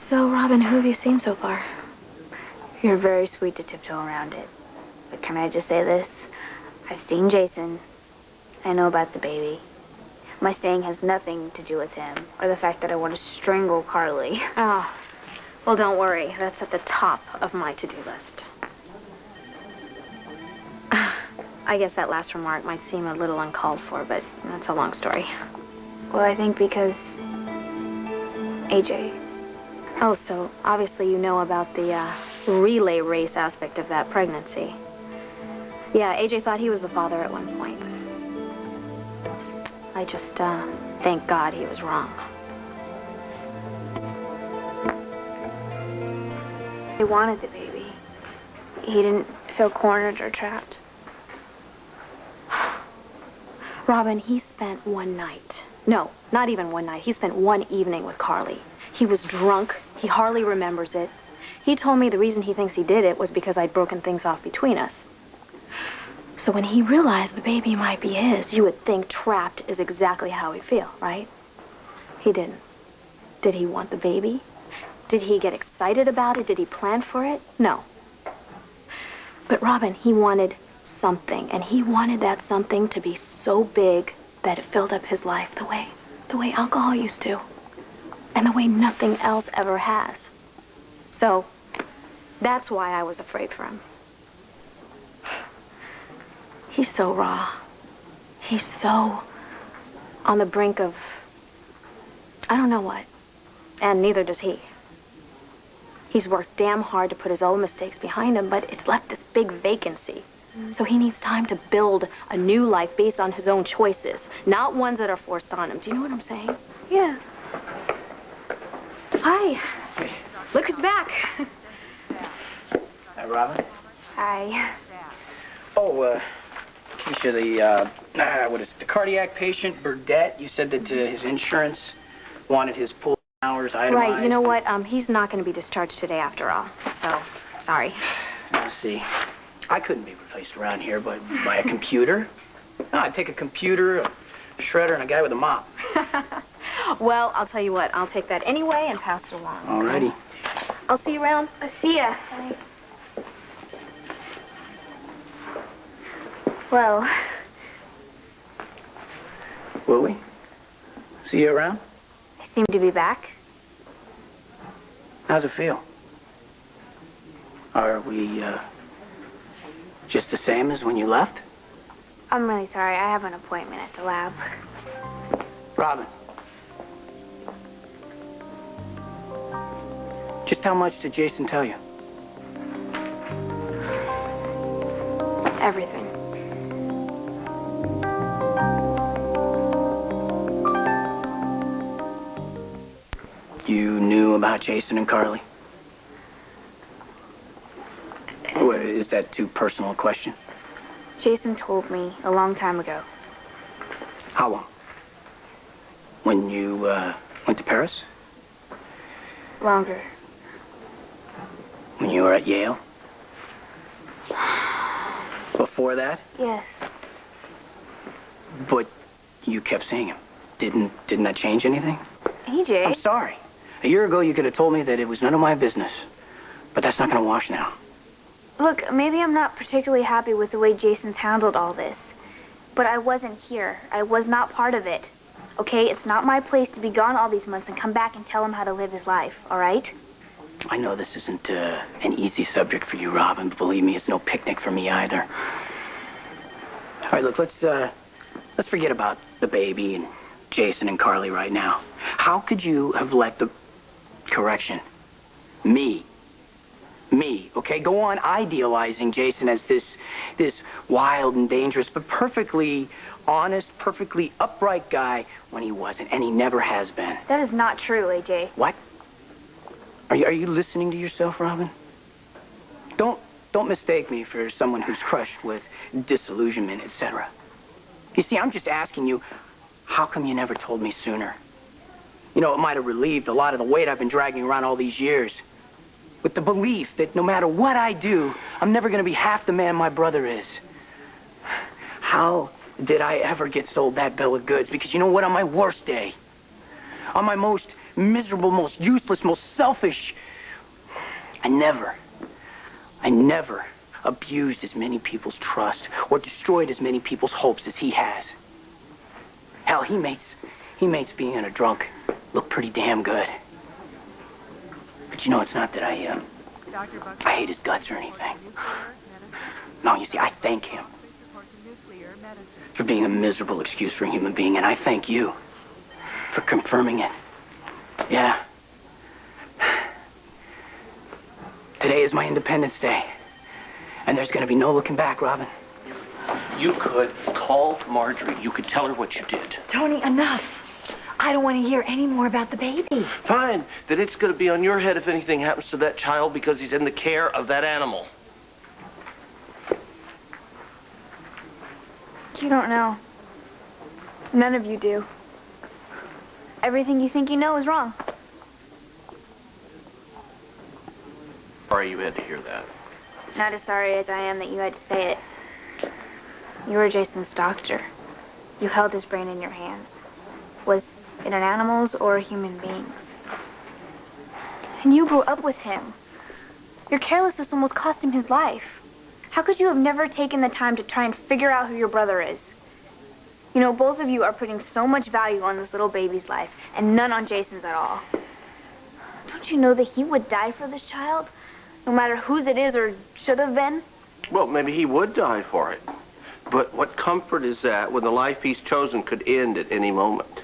So, Robin, who have you seen so far? You're very sweet to tiptoe around it. But can I just say this? I've seen Jason. I know about the baby. My staying has nothing to do with him, or the fact that I want to strangle Carly. Oh, well, don't worry. That's at the top of my to-do list. I guess that last remark might seem a little uncalled for, but that's a long story. Well, I think because... AJ. Oh, so obviously you know about the relay race aspect of that pregnancy. Yeah, AJ thought he was the father at one point. I just, thank God he was wrong. He wanted the baby. He didn't feel cornered or trapped. Robin, he spent one night. No, not even one night. He spent one evening with Carly. He was drunk. He hardly remembers it. He told me the reason he thinks he did it was because I'd broken things off between us. So when he realized the baby might be his, you would think trapped is exactly how he'd feel, right? He didn't. Did he want the baby? Did he get excited about it? Did he plan for it? No. But Robin, he wanted something, and he wanted that something to be so big that it filled up his life the way alcohol used to, and the way nothing else ever has. So that's why I was afraid for him. He's so raw. He's so on the brink of, I don't know what, and neither does he. He's worked damn hard to put his old mistakes behind him, but it's left this big vacancy. So he needs time to build a new life based on his own choices, not ones that are forced on him. Do you know what I'm saying? Yeah. Hi. Look who's back. Hi, Robin. Hi. Oh, Keisha, what is it, the cardiac patient, Burdette, you said that his insurance wanted his full hours itemized. Right, you know what? He's not going to be discharged today after all, so sorry. I see. I couldn't be replaced around here by a computer. No, I'd take a computer, a shredder, and a guy with a mop. Well, I'll tell you what. I'll take that anyway and pass it along. Alrighty. Okay? I'll see you around. I'll see ya. Bye. Well... Will we? See you around? I seem to be back. How's it feel? Are we, just the same as when you left? I'm really sorry. I have an appointment at the lab. Robin. Just how much did Jason tell you? Everything. You knew about Jason and Carly? Or is that too personal a question? Jason told me a long time ago. How long? When you, went to Paris? Longer. When you were at Yale? Before that? Yes. But you kept seeing him. Didn't that change anything? AJ. I'm sorry. A year ago, you could have told me that it was none of my business. But that's not going to wash now. Look, maybe I'm not particularly happy with the way Jason's handled all this. But I wasn't here. I was not part of it. Okay? It's not my place to be gone all these months and come back and tell him how to live his life, all right? I know this isn't an easy subject for you, Robin, but believe me, it's no picnic for me either. All right, look, let's forget about the baby and Jason and Carly right now. How could you have let the... Correction. Me, okay? Go on idealizing Jason as this wild and dangerous, but perfectly honest, perfectly upright guy when he wasn't, and he never has been. That is not true, AJ. What? Are you listening to yourself, Robin? Don't mistake me for someone who's crushed with disillusionment, etc. You see, I'm just asking you, how come you never told me sooner? You know, it might have relieved a lot of the weight I've been dragging around all these years. With the belief that no matter what I do, I'm never going to be half the man my brother is. How did I ever get sold that bill of goods? Because you know what? On my worst day, on my most miserable, most useless, most selfish. I never abused as many people's trust or destroyed as many people's hopes as he has. Hell, he makes being a drunk look pretty damn good. But you know, it's not that I hate his guts or anything. No, you see, I thank him for being a miserable excuse for a human being, and I thank you for confirming it. Yeah. Today is my Independence Day, and there's gonna be no looking back, Robin. You could call Marjorie. You could tell her what you did. Tony, enough. I don't want to hear any more about the baby. Fine. Then it's going to be on your head if anything happens to that child because he's in the care of that animal. You don't know. None of you do. Everything you think you know is wrong. Sorry you had to hear that. Not as sorry as I am that you had to say it. You were Jason's doctor. You held his brain in your hands. Was it an animal's or a human being's? And you grew up with him. Your carelessness almost cost him his life. How could you have never taken the time to try and figure out who your brother is? You know, both of you are putting so much value on this little baby's life, and none on Jason's at all. Don't you know that he would die for this child? No matter whose it is or should have been? Well, maybe he would die for it. But what comfort is that when the life he's chosen could end at any moment?